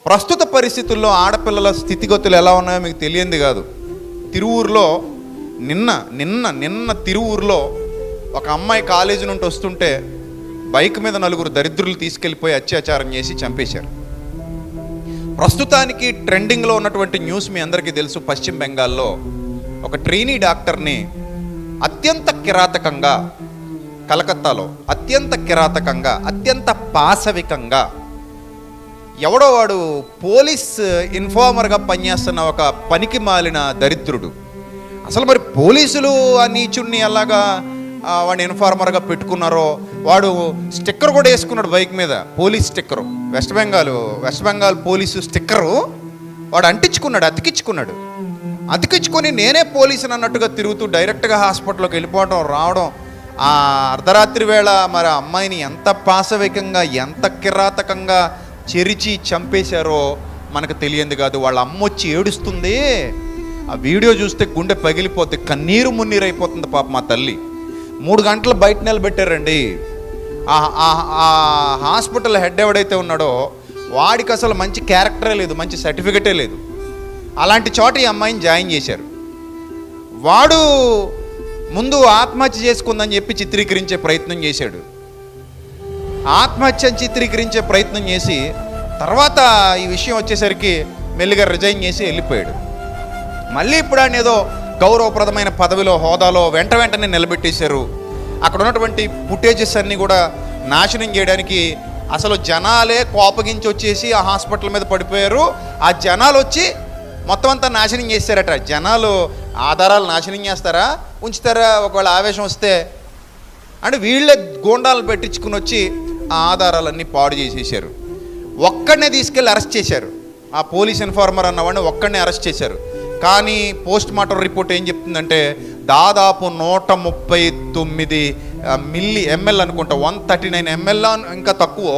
ప్రస్తుత పరిస్థితుల్లో ఆడపిల్లల స్థితిగతులు ఎలా ఉన్నాయో మీకు తెలియంది కాదు. తిరువూరులో నిన్న తిరువూరులో ఒక అమ్మాయి కాలేజీ నుండి వస్తుంటే బైక్ మీద 4 దరిద్రులు తీసుకెళ్ళిపోయి అత్యాచారం చేసి చంపేశారు. ప్రస్తుతానికి ట్రెండింగ్లో ఉన్నటువంటి న్యూస్ మీ అందరికీ తెలుసు. పశ్చిమ బెంగాల్లో ఒక ట్రైనీ డాక్టర్ని అత్యంత కిరాతకంగా, కలకత్తాలో అత్యంత కిరాతకంగా, అత్యంత పాశవికంగా ఎవడో వాడు పోలీస్ ఇన్ఫార్మర్గా పనిచేస్తున్న ఒక పనికి మాలిన దరిద్రుడు. అసలు మరి పోలీసులు ఆ నీచుడిని అలాగా వాడిని ఇన్ఫార్మర్గా పెట్టుకున్నారో, వాడు స్టిక్కర్ కూడా వేసుకున్నాడు బైక్ మీద, police sticker, west Bengal police sticker వాడు అతికించుకొని నేనే పోలీసుని అన్నట్టుగా తిరుగుతూ డైరెక్ట్గా హాస్పిటల్లోకి వెళ్ళిపోవడం రావడం. ఆ అర్ధరాత్రి వేళ మరి ఆ అమ్మాయిని ఎంత పాశవికంగా, ఎంత కిరాతకంగా చెరిచి చంపేశారో మనకు తెలియంది కాదు. వాళ్ళ అమ్మ వచ్చి ఏడుస్తుంది. ఆ వీడియో చూస్తే గుండె పగిలిపోతే కన్నీరు మున్నీరు అయిపోతుంది పాప. మా తల్లి 3 గంటలు బయట నిలబెట్టారండి. ఆ హాస్పిటల్ హెడ్ ఎవడైతే ఉన్నాడో వాడికి అసలు మంచి క్యారెక్టరే లేదు, మంచి సర్టిఫికెటే లేదు. అలాంటి చోట ఈ అమ్మాయిని జాయిన్ చేశారు. వాడు ముందు ఆత్మహత్య చేసుకుందని చెప్పి చిత్రీకరించే ప్రయత్నం చేశాడు. ఆత్మహత్యను చిత్రీకరించే ప్రయత్నం చేసి తర్వాత ఈ విషయం వచ్చేసరికి మెల్లిగా రిజైన్ చేసి వెళ్ళిపోయాడు. మళ్ళీ ఇప్పుడు ఆయన ఏదో గౌరవప్రదమైన పదవిలో, హోదాలో వెంటనే నిలబెట్టేశారు. అక్కడ ఉన్నటువంటి ఫుటేజెస్ అన్నీ కూడా నాశనం చేయడానికి అసలు జనాలే కోపగించి వచ్చేసి ఆ హాస్పిటల్ మీద పడిపోయారు. ఆ జనాలు వచ్చి మొత్తం అంతా నాశనం చేశారట. జనాలు ఆధారాలు నాశనం చేస్తారా, ఉంచుతారా ఒకవేళ ఆవేశం వస్తే అంటే వీళ్ళే గూండాలు పెట్టించుకుని వచ్చి ఆ ఆధారాలన్నీ పాడు చేసేసారు. ఒక్కడనే తీసుకెళ్ళి అరెస్ట్ చేశారు. ఆ పోలీస్ ఇన్ఫార్మర్ అన్నవాడిని ఒక్కడనే అరెస్ట్ చేశారు. కానీ పోస్ట్ మార్టం రిపోర్ట్ ఏం చెప్తుందంటే దాదాపు 139 ml అనుకుంటా, 139 ml ఇంకా తక్కువ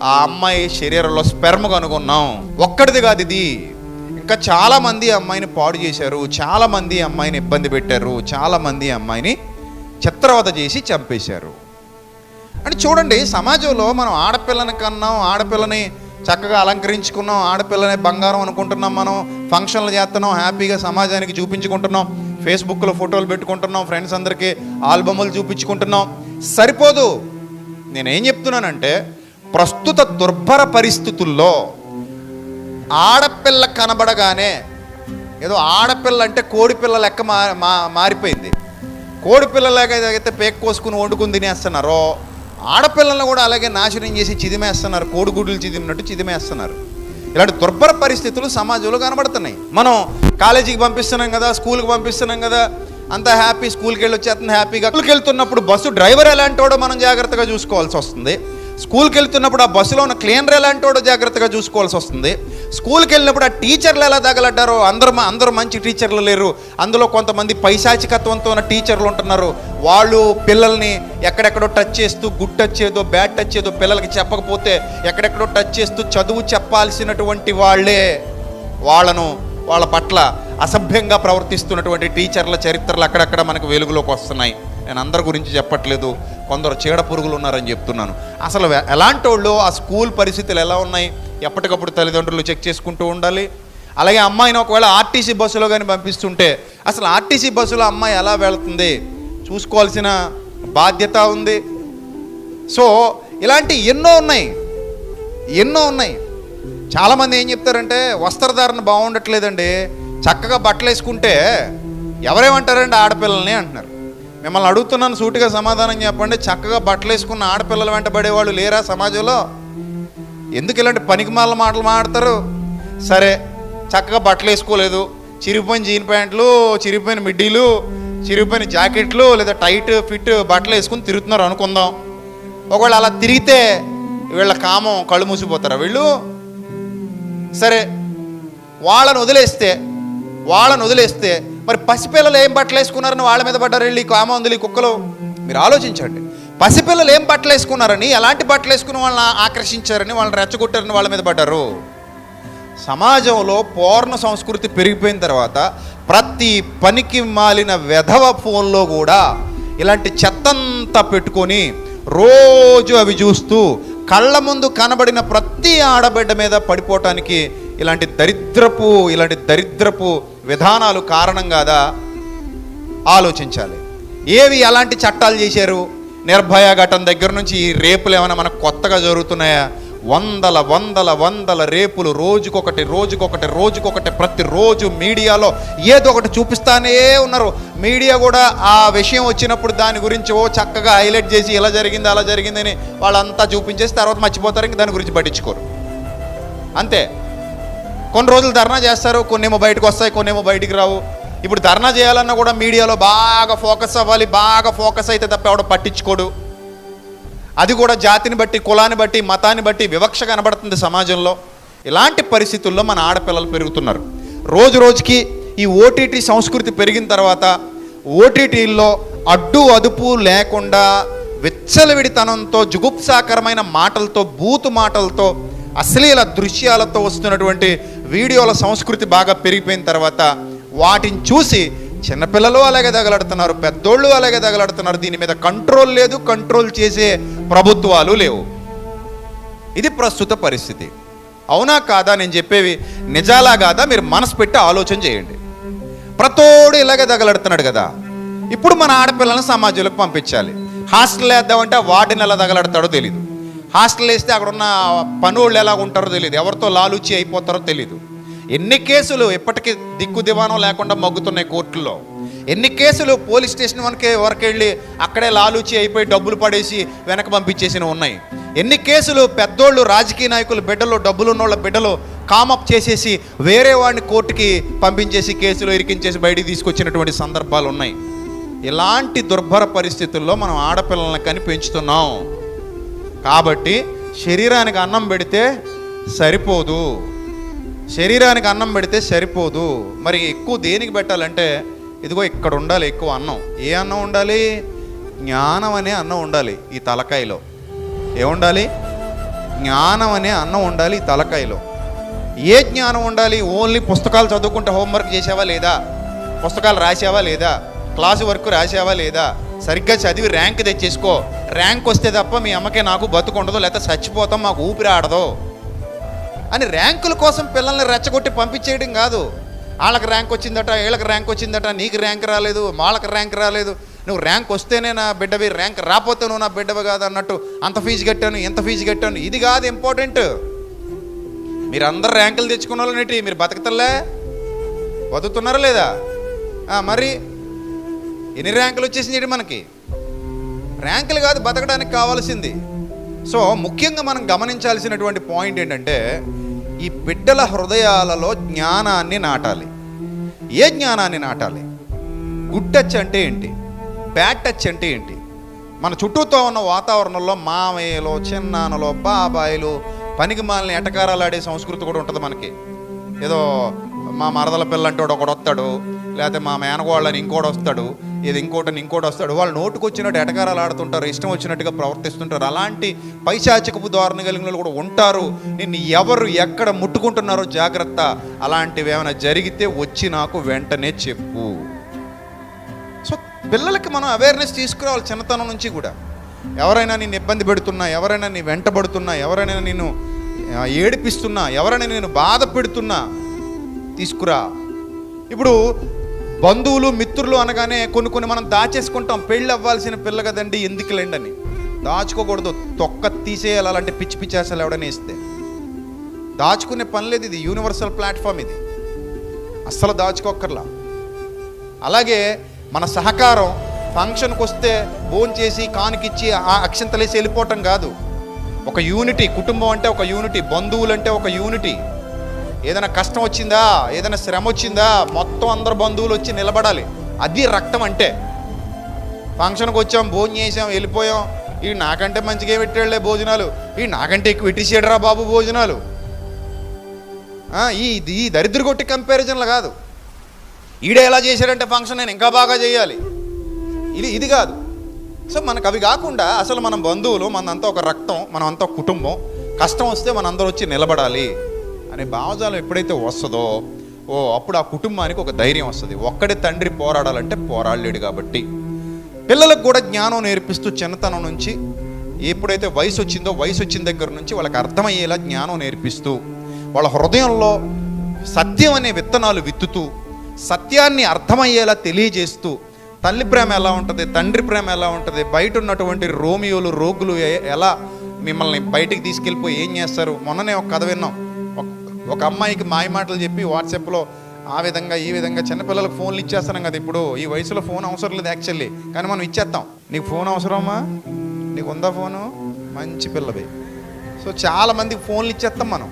ఆ అమ్మాయి శరీరంలో స్పెర్మ్ కనుగొన్నాం. ఒక్కడిది కాదు ఇది, ఇంకా చాలామంది అమ్మాయిని పాడు చేశారు, చాలామంది అమ్మాయిని ఇబ్బంది పెట్టారు, చాలామంది అమ్మాయిని చిత్రవద చేసి చంపేశారు. అంటే చూడండి, సమాజంలో మనం ఆడపిల్లని కన్నాం, ఆడపిల్లని చక్కగా అలంకరించుకున్నాం, ఆడపిల్లనే బంగారం అనుకుంటున్నాం, మనం ఫంక్షన్లు చేస్తున్నాం, హ్యాపీగా సమాజానికి చూపించుకుంటున్నాం, ఫేస్బుక్లో ఫోటోలు పెట్టుకుంటున్నాం, ఫ్రెండ్స్ అందరికీ ఆల్బమ్లు చూపించుకుంటున్నాం. సరిపోదు. నేనేం చెప్తున్నానంటే ప్రస్తుత దుర్భర పరిస్థితుల్లో ఆడపిల్ల కనబడగానే ఏదో ఆడపిల్ల అంటే కోడిపిల్ల లెక్క మారిపోయింది. కోడిపిల్లలాగైతే పేక కోసుకుని వండుకుని తినేస్తున్నారో ఆడపిల్లలను కూడా అలాగే నాశనం చేసి చిదిమేస్తున్నారు, కోడిగుడ్లు చిదిమినట్టు చిదిమేస్తున్నారు. ఇలాంటి దుర్భర పరిస్థితులు సమాజంలో కనబడుతున్నాయి. మనం కాలేజీకి పంపిస్తున్నాం కదా, స్కూల్కి పంపిస్తున్నాం కదా, అంతా హ్యాపీ, స్కూల్కి వెళ్ళి వచ్చేస్తుంది హ్యాపీగా. స్కూల్కి వెళ్తున్నప్పుడు బస్సు డ్రైవర్ ఎలాంటి వాడో మనం జాగ్రత్తగా చూసుకోవాల్సి వస్తుంది. స్కూల్కి వెళ్తున్నప్పుడు ఆ బస్సులో ఉన్న క్లీనర్ ఎలాంటి వాడో జాగ్రత్తగా చూసుకోవాల్సి వస్తుంది. స్కూల్కి వెళ్ళినప్పుడు ఆ టీచర్లు ఎలా తగలడ్డారో, అందరూ మంచి టీచర్లు లేరు, అందులో కొంతమంది పైశాచికత్వంతో ఉన్న టీచర్లు ఉంటున్నారు. వాళ్ళు పిల్లల్ని ఎక్కడెక్కడో టచ్ చేస్తూ, గుడ్ టచ్ ఏదో బ్యాడ్ టచ్ ఏదో పిల్లలకి చెప్పకపోతే ఎక్కడెక్కడో టచ్ చేస్తూ చదువు చెప్పాల్సినటువంటి వాళ్ళ పట్ల అసభ్యంగా ప్రవర్తిస్తున్నటువంటి టీచర్ల చరిత్రలు అక్కడక్కడ మనకు వెలుగులోకి వస్తున్నాయి. నేను అందరి గురించి చెప్పట్లేదు, కొందరు చీడ పురుగులు ఉన్నారని చెప్తున్నాను. అసలు ఎలాంటి వాళ్ళు, ఆ స్కూల్ పరిస్థితులు ఎలా ఉన్నాయి ఎప్పటికప్పుడు తల్లిదండ్రులు చెక్ చేసుకుంటూ ఉండాలి. అలాగే అమ్మాయిని ఒకవేళ ఆర్టీసీ బస్సులో కానీ పంపిస్తుంటే అసలు ఆర్టీసీ బస్సులో అమ్మాయి ఎలా వెళుతుంది చూసుకోవాల్సిన బాధ్యత ఉంది. సో ఇలాంటి ఎన్నో ఉన్నాయి. చాలామంది ఏం చెప్తారంటే వస్త్రధారణ బాగుండట్లేదండి, చక్కగా బట్టలు వేసుకుంటే ఎవరేమంటారండి ఆడపిల్లల్ని అంటున్నారు. మిమ్మల్ని అడుగుతున్నాను, సూటిగా సమాధానం చెప్పండి. చక్కగా బట్టలు వేసుకున్న ఆడపిల్లలు వెంటబడేవాళ్ళు లేరా సమాజంలో? ఎందుకు ఇలాంటి పనికిమాల మాటలు మాట్లాడతారు? సరే, చక్కగా బట్టలు వేసుకోలేదు, చిరిగిపోయిన జీన్ ప్యాంట్లు, చిరిగిపోయిన మిడ్డీలు, చిరిగిపోయిన జాకెట్లు లేదా టైట్ ఫిట్ బట్టలు వేసుకుని తిరుగుతున్నారు అనుకుందాం. ఒకవేళ అలా తిరిగితే వీళ్ళ కామం కళ్ళు మూసిపోతారా వీళ్ళు? సరే, వాళ్ళని వదిలేస్తే మరి పసిపిల్లలు ఏం బట్టలు వేసుకున్నారని వాళ్ళ మీద పడ్డారు వీళ్ళు, ఈ కామందులు, ఈ కుక్కలు. మీరు ఆలోచించండి, పసిపిల్లలు ఏం బట్టలు వేసుకున్నారని, ఎలాంటి బట్టలు వేసుకుని వాళ్ళని ఆకర్షించారని, వాళ్ళని రెచ్చగొట్టారని వాళ్ళ మీద పడ్డారు. సమాజంలో పోర్ణ సంస్కృతి పెరిగిపోయిన తర్వాత ప్రతి పనికి మాలిన వెధవ ఫోన్లో కూడా ఇలాంటి చెత్తంతా పెట్టుకొని రోజు అవి చూస్తూ కళ్ళ ముందు కనబడిన ప్రతి ఆడబిడ్డ మీద పడిపోవటానికి ఇలాంటి దరిద్రపు విధానాలు కారణం కాదా? ఆలోచించాలి. ఏవి ఎలాంటి చట్టాలు చేశారు? నిర్భయ ఘటన దగ్గర నుంచి ఈ రేపులు ఏమైనా మనకు కొత్తగా జరుగుతున్నాయా? వందల రేపులు రోజుకొకటి ప్రతిరోజు మీడియాలో ఏదో ఒకటి చూపిస్తానే ఉన్నారు. మీడియా కూడా ఆ విషయం వచ్చినప్పుడు దాని గురించి చక్కగా హైలైట్ చేసి ఇలా జరిగింది అలా జరిగిందని వాళ్ళంతా చూపించేసి తర్వాత మర్చిపోతారు, ఇంక దాని గురించి పట్టించుకోరు. అంతే. కొన్ని రోజులు ధర్నా చేస్తారు, కొన్నేమో బయటకు వస్తాయి, కొన్నేమో బయటికి రావు. ఇప్పుడు ధర్నా చేయాలన్నా కూడా మీడియాలో బాగా ఫోకస్ అవ్వాలి, బాగా ఫోకస్ అయితే తప్ప ఎవడో పట్టించుకోడు. అది కూడా జాతిని బట్టి, కులాన్ని బట్టి, మతాన్ని బట్టి వివక్ష కనబడుతుంది సమాజంలో. ఇలాంటి పరిస్థితుల్లో మన ఆడపిల్లలు పెరుగుతున్నారు. రోజుకి ఈ ఓటీటీ సంస్కృతి పెరిగిన తర్వాత ఓటీటీల్లో అడ్డు అదుపు లేకుండా విచ్చలవిడితనంతో, జుగుప్సాకరమైన మాటలతో, బూతు మాటలతో, అశ్లీల దృశ్యాలతో వస్తున్నటువంటి వీడియోల సంస్కృతి బాగా పెరిగిపోయిన తర్వాత వాటిని చూసి చిన్నపిల్లలు అలాగే తగలడుతున్నారు, పెద్దోళ్ళు అలాగే తగలడుతున్నారు. దీని మీద కంట్రోల్ లేదు, కంట్రోల్ చేసే ప్రభుత్వాలు లేవు. ఇది ప్రస్తుత పరిస్థితి. అవునా కాదా? నేను చెప్పేవి నిజాలా కాదా? మీరు మనసు పెట్టి ఆలోచన చేయండి. ప్రతోడు ఇలాగే తగలడుతున్నాడు కదా. ఇప్పుడు మన ఆడపిల్లలను సమాజంలోకి పంపించాలి. హాస్టల్ వేద్దామంటే వార్డెన్ ఎలా తగలడతాడో తెలియదు. హాస్టల్ వేస్తే అక్కడ ఉన్న పనులు ఎలా ఉంటారో తెలియదు, ఎవరితో లాలూచి అయిపోతారో తెలియదు. ఎన్ని కేసులు ఇప్పటికీ దిక్కు దివానం లేకుండా మగ్గుతున్నాయి కోర్టుల్లో. ఎన్ని కేసులు పోలీస్ స్టేషన్ వరకు వెళ్ళి అక్కడే లాలూచి అయిపోయి డబ్బులు పడేసి వెనక పంపించేసినవి ఉన్నాయి. ఎన్ని కేసులు పెద్దోళ్ళు, రాజకీయ నాయకులు బిడ్డలు, డబ్బులున్నోళ్ళ బిడ్డలు కామప్ చేసేసి వేరే వాడిని కోర్టుకి పంపించేసి కేసులు ఇరికించేసి బయటికి తీసుకొచ్చినటువంటి సందర్భాలు ఉన్నాయి. ఇలాంటి దుర్భర పరిస్థితుల్లో మనం ఆడపిల్లల్ని కని పెంచుతున్నాం. కాబట్టి శరీరానికి అన్నం పెడితే సరిపోదు, మరి ఎక్కువ దేనికి పెట్టాలంటే ఇదిగో ఇక్కడ ఉండాలి ఎక్కువ అన్నం. ఏ అన్నం ఉండాలి? జ్ఞానం అనే అన్నం ఉండాలి ఈ తలకాయలో. ఏముండాలి? జ్ఞానం అనే అన్నం ఉండాలి ఈ తలకాయలో. ఏ జ్ఞానం ఉండాలి? ఓన్లీ పుస్తకాలు చదువుకుంటే హోంవర్క్ చేసావా లేదా, పుస్తకాలు రాసావా లేదా, క్లాసు వర్క్ రాసావా లేదా, సరిగ్గా చదివి ర్యాంక్ తెచ్చేసుకో. ర్యాంక్ వస్తే తప్ప మీ అమ్మకే నాకు బతుకుండదు, లేకపోతే చచ్చిపోతాం, మాకు ఊపిరి ఆడదు అని ర్యాంకుల కోసం పిల్లల్ని రెచ్చగొట్టి పంపించేయడం కాదు. వాళ్ళకి ర్యాంక్ వచ్చిందట, వీళ్ళకి ర్యాంక్ వచ్చిందట, నీకు ర్యాంక్ రాలేదు, వాళ్ళకి ర్యాంక్ రాలేదు, నువ్వు ర్యాంక్ వస్తేనే నా బిడ్డవి, ర్యాంక్ రాకపోతే నువ్వు నా బిడ్డవి కాదు అన్నట్టు అంత ఫీజు కట్టాను, ఎంత ఫీజు కట్టాను. ఇది కాదు ఇంపార్టెంట్. మీరు అందరు ర్యాంకులు తెచ్చుకున్న వాళ్ళనేటి మీరు బతుకుతున్నారా లేదా? మరి ఎన్ని ర్యాంకులు వచ్చేసింది మనకి? ర్యాంకులు కాదు బతకడానికి కావాల్సింది. సో ముఖ్యంగా మనం గమనించాల్సినటువంటి పాయింట్ ఏంటంటే ఈ బిడ్డల హృదయాలలో జ్ఞానాన్ని నాటాలి. ఏ జ్ఞానాన్ని నాటాలి? గుడ్ టచ్ అంటే ఏంటి, బ్యాడ్ టచ్ అంటే ఏంటి? మన చుట్టూతో ఉన్న వాతావరణంలో మామయ్యలు, చిన్నాన్నలు, బాబాయిలు, పనికి మాలిన ఎటకారాలు ఆడే సంస్కృతి కూడా ఉంటుంది మనకి. ఏదో మా మరదల పిల్లంటే ఒకడు వస్తాడు, లేకపోతే మా మేనగోళ్ళని ఇంకోటి వస్తాడు, ఇంకోటి వస్తాడు. వాళ్ళు నోటుకు వచ్చినట్టు ఎటకారాలు ఆడుతుంటారు, ఇష్టం వచ్చినట్టుగా ప్రవర్తిస్తుంటారు. అలాంటి పైశాచికపు ధోరణి కలిగిన వాళ్ళు కూడా ఉంటారు. నిన్ను ఎవరు ఎక్కడ ముట్టుకుంటున్నారో జాగ్రత్త. అలాంటివి ఏమైనా జరిగితే వచ్చి నాకు వెంటనే చెప్పు. సో పిల్లలకి మనం అవేర్నెస్ తీసుకురావాలి చిన్నతనం నుంచి కూడా. ఎవరైనా నిన్ను ఇబ్బంది పెడుతున్నా, ఎవరైనా నీ వెంటబడుతున్నా, ఎవరైనా నిన్ను ఏడిపిస్తున్నా, ఎవరైనా నేను బాధ పెడుతున్నా తీసుకురా. ఇప్పుడు బంధువులు, మిత్రులు అనగానే కొన్ని మనం దాచేసుకుంటాం. పెళ్ళి అవ్వాల్సిన పిల్ల కదండి, ఎందుకులేండి అని. దాచుకోకూడదు, తొక్క తీసేయాలి. అలాంటి పిచ్చి అసలు ఎవడనే ఇస్తే దాచుకునే పని లేదు. ఇది యూనివర్సల్ ప్లాట్ఫామ్, ఇది అస్సలు దాచుకోక్కర్లా. అలాగే మన సహకారం ఫంక్షన్కి వస్తే భోంచేసి కానుకిచ్చి అక్షంతలేసి వెళ్ళిపోవటం కాదు. ఒక యూనిటీ. కుటుంబం అంటే ఒక యూనిటీ, బంధువులు అంటే ఒక యూనిటీ. ఏదైనా కష్టం వచ్చిందా, ఏదైనా శ్రమ వచ్చిందా, మొత్తం అందరు బంధువులు వచ్చి నిలబడాలి. అది రక్తం అంటే. ఫంక్షన్కి వచ్చాం, భోజనం చేసాం, వెళ్ళిపోయాం. ఈ నాకంటే మంచిగా పెట్టాడులే భోజనాలు, ఈ నాకంటే ఎక్కువ పెట్టేసాడురా బాబు భోజనాలు. ఈ దరిద్ర కొట్టి కంపారిజన్లు కాదు. ఈడే ఎలా చేశాడంటే ఫంక్షన్ నేను ఇంకా బాగా చేయాలి, ఇది కాదు. సో మనకు అవి కాకుండా అసలు మనం బంధువులు, మనంతా ఒక రక్తం, మనమంతా కుటుంబం. కష్టం వస్తే మనందరూ వచ్చి నిలబడాలి అనే భావజాలం ఎప్పుడైతే వస్తుందో అప్పుడు ఆ కుటుంబానికి ఒక ధైర్యం వస్తుంది. ఒక్కడే తండ్రి పోరాడాలంటే పోరాడలేడు. కాబట్టి పిల్లలకు కూడా జ్ఞానం నేర్పిస్తూ చిన్నతనం నుంచి ఎప్పుడైతే వయసు వచ్చిందో వయసు వచ్చిన దగ్గర నుంచి వాళ్ళకి అర్థమయ్యేలా జ్ఞానం నేర్పిస్తూ వాళ్ళ హృదయంలో సత్యం అనే విత్తనాలు విత్తుతూ సత్యాన్ని అర్థమయ్యేలా తెలియజేస్తూ తల్లి ప్రేమ ఎలా ఉంటుంది, తండ్రి ప్రేమ ఎలా ఉంటుంది, బయట ఉన్నటువంటి రోమియోలు రోగులు ఎలా మిమ్మల్ని బయటికి తీసుకెళ్ళిపోయి ఏం చేస్తారు. మొన్ననే ఒక కథ విన్నాం. ఒక అమ్మాయికి మాయ మాటలు చెప్పి వాట్సాప్లో ఆ విధంగా ఈ విధంగా చిన్నపిల్లలకు ఫోన్లు ఇచ్చేస్తున్నాం కదా. ఇప్పుడు ఈ వయసులో ఫోన్ అవసరం లేదు యాక్చువల్లీ, కానీ మనం ఇచ్చేస్తాం. నీకు ఫోన్ అవసరమా, నీకు ఉందా ఫోను, మంచి పిల్లవి. సో చాలామందికి ఫోన్లు ఇచ్చేస్తాం మనం.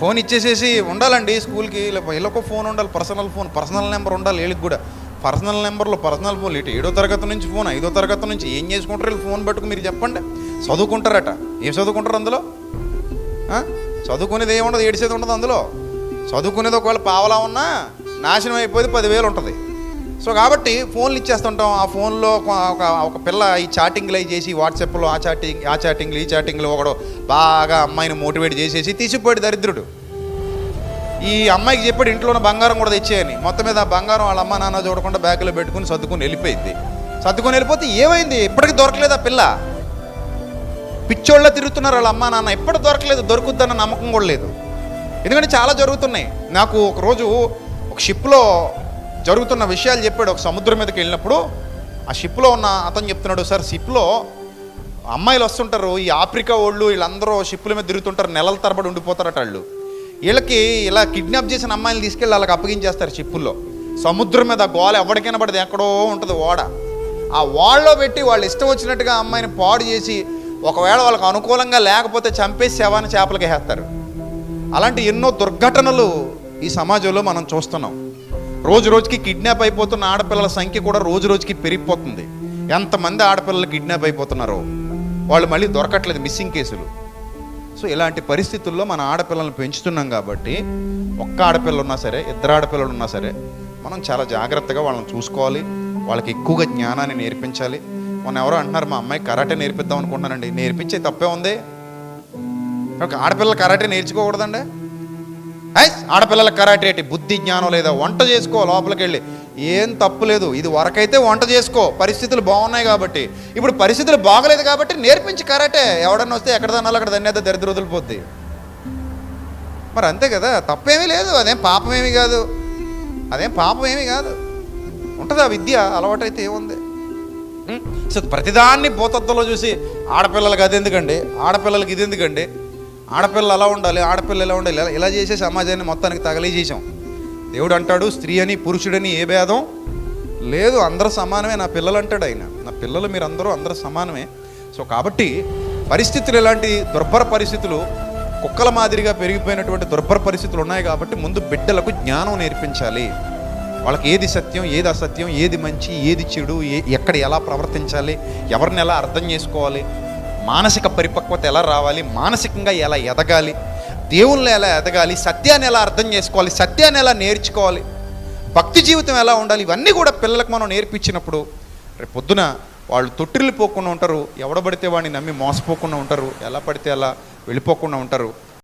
ఫోన్ ఇచ్చేసేసి ఉండాలండి స్కూల్కి, వీళ్ళకో ఫోన్ ఉండాలి, పర్సనల్ నెంబర్ ఉండాలి వీళ్ళకి కూడా. పర్సనల్ నెంబర్లు పర్సనల్ ఫోన్లు ఇటు 7వ తరగతి నుంచి ఫోన్, 5వ తరగతి నుంచి ఏం చేసుకుంటారు వీళ్ళు ఫోన్ పట్టుకు? మీరు చెప్పండి. చదువుకుంటారట, ఏం చదువుకుంటారు అందులో? చదువుకునేది ఏముండదు, ఏడిసేది ఉండదు అందులో. చదువుకునేది ఒకవేళ పావలా ఉన్నా నాశనం అయిపోయింది, 10,000 ఉంటుంది. సో కాబట్టి ఫోన్లు ఇచ్చేస్తుంటాం. ఆ ఫోన్లో ఒక పిల్ల ఈ చాటింగ్లు అవి చేసి వాట్సాప్లో ఆ చాటింగ్లు ఈ చాటింగ్లు ఒకడు బాగా అమ్మాయిని మోటివేట్ చేసేసి తీసిపోయాడు దరిద్రుడు. ఈ అమ్మాయికి చెప్పాడు ఇంట్లోనే బంగారం కూడా తెచ్చేయని. మొత్తం మీద ఆ బంగారం వాళ్ళ అమ్మ నాన్న చూడకుండా బ్యాగ్లో పెట్టుకుని సర్దుకుని వెళ్ళిపోయింది. సర్దుకొని వెళ్ళిపోతే ఏమైంది, ఇప్పటికీ దొరకలేదు ఆ పిల్ల. పిచ్చోళ్ళ తిరుగుతున్నారు వాళ్ళ అమ్మ నాన్న, ఎప్పుడు దొరకలేదు. దొరుకుద్దన్న నమ్మకం కూడా లేదు. ఎందుకంటే చాలా జరుగుతున్నాయి. నాకు ఒకరోజు ఒక షిప్లో జరుగుతున్న విషయాలు చెప్పాడు. ఒక సముద్రం మీదకి వెళ్ళినప్పుడు ఆ షిప్లో ఉన్న అతను చెప్తున్నాడు, సార్ షిప్లో అమ్మాయిలు వస్తుంటారు, ఈ ఆఫ్రికా వాళ్ళు వీళ్ళందరూ షిప్పుల మీద తిరుగుతుంటారు, నెలల తరబడి ఉండిపోతారట వాళ్ళు. వీళ్ళకి ఇలా కిడ్నాప్ చేసిన అమ్మాయిలు తీసుకెళ్ళి వాళ్ళకి అప్పగించేస్తారు షిప్పుల్లో. సముద్రం మీద గోల ఎవరికైనా పడితే ఎక్కడో ఉంటుంది ఓడ. ఆ ఓడలో పెట్టి వాళ్ళు ఇష్టం వచ్చినట్టుగా అమ్మాయిని పాడు చేసి ఒకవేళ వాళ్ళకి అనుకూలంగా లేకపోతే చంపేసి శవాన్ని చేపలకి వేస్తారు. అలాంటి ఎన్నో దుర్ఘటనలు ఈ సమాజంలో మనం చూస్తున్నాం. రోజు రోజుకి కిడ్నాప్ అయిపోతున్న ఆడపిల్లల సంఖ్య కూడా రోజు రోజుకి పెరిగిపోతుంది. ఎంతమంది ఆడపిల్లలు కిడ్నాప్ అయిపోతున్నారో, వాళ్ళు మళ్ళీ దొరకట్లేదు, మిస్సింగ్ కేసులు. సో ఇలాంటి పరిస్థితుల్లో మన ఆడపిల్లలను పెంచుతున్నాం కాబట్టి ఒక్క ఆడపిల్ల ఉన్నా సరే, 2 ఆడపిల్లలు ఉన్నా సరే మనం చాలా జాగ్రత్తగా వాళ్ళని చూసుకోవాలి. వాళ్ళకి ఎక్కువగా జ్ఞానాన్ని నేర్పించాలి. మొన్న ఎవరో అంటున్నారు, మా అమ్మాయి కరాటే నేర్పిద్దాం అనుకుంటున్నానండి. నేర్పించే తప్పే ఉంది? ఆడపిల్లలు కరాటే నేర్చుకోకూడదండి? ఆడపిల్లల కరాటే ఏంటి? బుద్ధి జ్ఞానం లేదా? వంట చేసుకో లోపలికి వెళ్ళి, ఏం తప్పు లేదు. ఇది వరకైతే వంట చేసుకో, పరిస్థితులు బాగున్నాయి కాబట్టి. ఇప్పుడు పరిస్థితులు బాగలేదు కాబట్టి నేర్పించి కరాటే. ఎవడన్నా వస్తే ఎక్కడ తన్నాలో అక్కడ దన్నేదో దరిద్ర వదిలిపోద్ది. మరి అంతే కదా, తప్పేమీ లేదు. అదేం పాపమేమీ కాదు, ఉంటుంది ఆ విద్య అలవాటైతే ఏముంది. సో ప్రతిదాన్ని భూతత్వంలో చూసి ఆడపిల్లలకి అది ఎందుకండి, ఆడపిల్లలకి ఇది ఎందుకండి, ఆడపిల్లలు అలా ఉండాలి, ఆడపిల్లలు ఎలా ఉండాలి, ఇలా చేసే సమాజాన్ని మొత్తానికి తగలేసేసాం. దేవుడు అంటాడు, స్త్రీ అని పురుషుడని ఏ భేదం లేదు, అందరూ సమానమే నా పిల్లలు అంటాడు ఆయన. నా పిల్లలు అందరూ సమానమే. సో కాబట్టి పరిస్థితులు ఎలాంటి దుర్భర పరిస్థితులు, కుక్కల మాదిరిగా పెరిగిపోయినటువంటి దుర్భర పరిస్థితులు ఉన్నాయి కాబట్టి ముందు బిడ్డలకు జ్ఞానం నేర్పించాలి. వాళ్ళకి ఏది సత్యం, ఏది అసత్యం, ఏది మంచి, ఏది చెడు, ఎక్కడ ఎలా ప్రవర్తించాలి, ఎవరిని ఎలా అర్థం చేసుకోవాలి, మానసిక పరిపక్వత ఎలా రావాలి, మానసికంగా ఎలా ఎదగాలి, దేవుళ్ళు ఎలా ఎదగాలి, సత్యాన్ని ఎలా అర్థం చేసుకోవాలి, సత్యాన్ని ఎలా నేర్చుకోవాలి, భక్తి జీవితం ఎలా ఉండాలి, ఇవన్నీ కూడా పిల్లలకు మనం నేర్పించినప్పుడు రేపు పొద్దున వాళ్ళు తొట్టిల్లిపోకుండా ఉంటారు. ఎవడబడితే వాడిని నమ్మి మోసపోకుండా ఉంటారు. ఎలా పడితే అలా వెళ్ళిపోకుండా ఉంటారు.